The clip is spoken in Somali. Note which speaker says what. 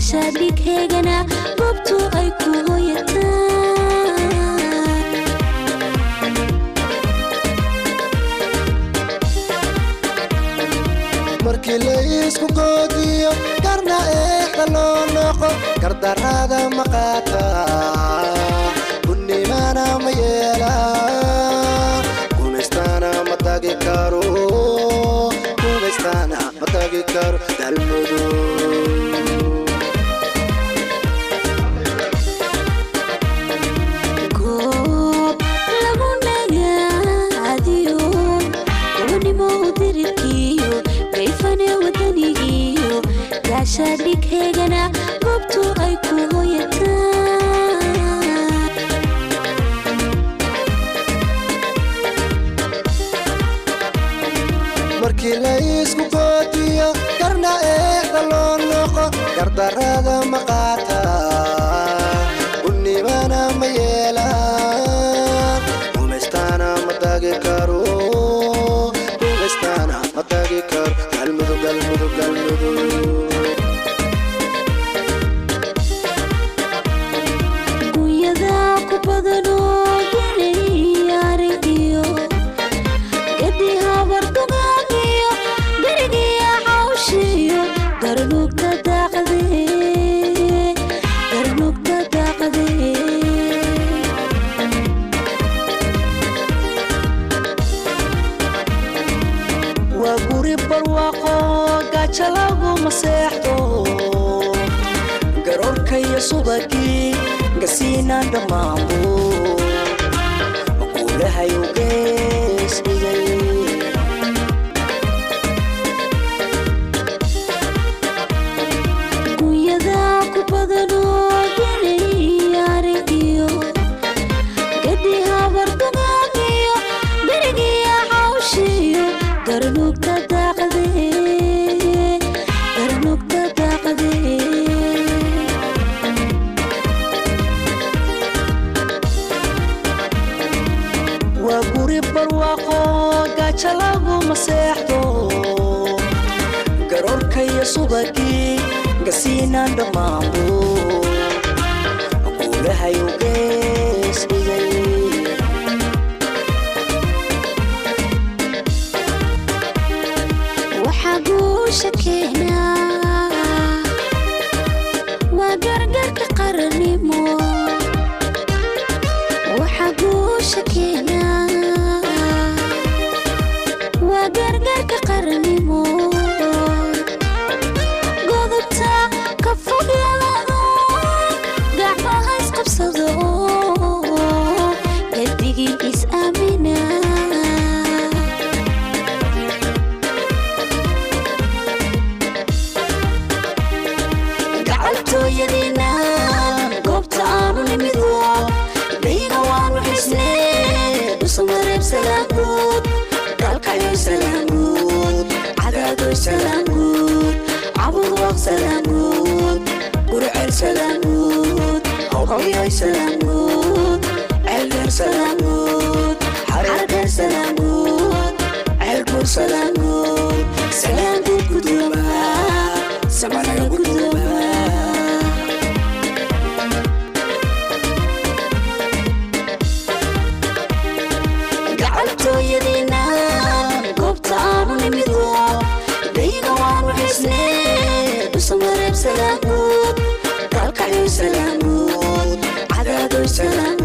Speaker 1: gaashaadhig heegana goobtu ay ku hoyataan
Speaker 2: markii la isku goodiyo karna loo noqo gardarada maqaata bunimana ma yeela kumestana matagi karo dalmudu
Speaker 1: goob lagu nagaadiyo gobanimo udirkiyo kayfane wadanigiyo gaashaadhig heegana goobtu ay ku hoyataan
Speaker 2: markii la isku goodiyo karna loo noqo gardarada maqaata bunimana ma yeela kumestana matagi karo galmudu
Speaker 1: guyada ku badano geliyaariyo gadi habar dugaaniyo berigiya hawshiyo garnugta daaqadee waa guri barwaaqo gaaja lagu maseexdo garoorka iyo subagii gasiinaan dhammaanbo guulahay u geesdhigay guyada ku badano geliyaariyo gadi habar dugaaniyo berigiya hawshiyo garnugta daaqadee waa guri barwaaqo gaaja lagu maseexdo garoorka iyo subagii gasiinaan dhammaanbo guulahay u geesdhigay waxaa guusha keenaa waa gargarka qarannimo waxaa guusha keenaa waa gargarka qarannimo godobta ka fogaado gacmaha isqabsado gadigii is-aamina gacaltooyadiina goobta aanu nimido dayga waanu xisnee dhusamareeb salaamguud dalkayoy salaamguud cadaadoy salaamguud caburwaaq salaamguud gurceel salaamguud hawyoy salaamguud ceelbeer salaamguud xararbeer salaamguud ceelbuur salaamguud salaamguud gudooba samanaga gudooba gacaltooyadiina goobta aanu nimido dayga waanu xisnee dhusamareeb salaamguud dalkayoy salaamguud cadaadoy salaamguud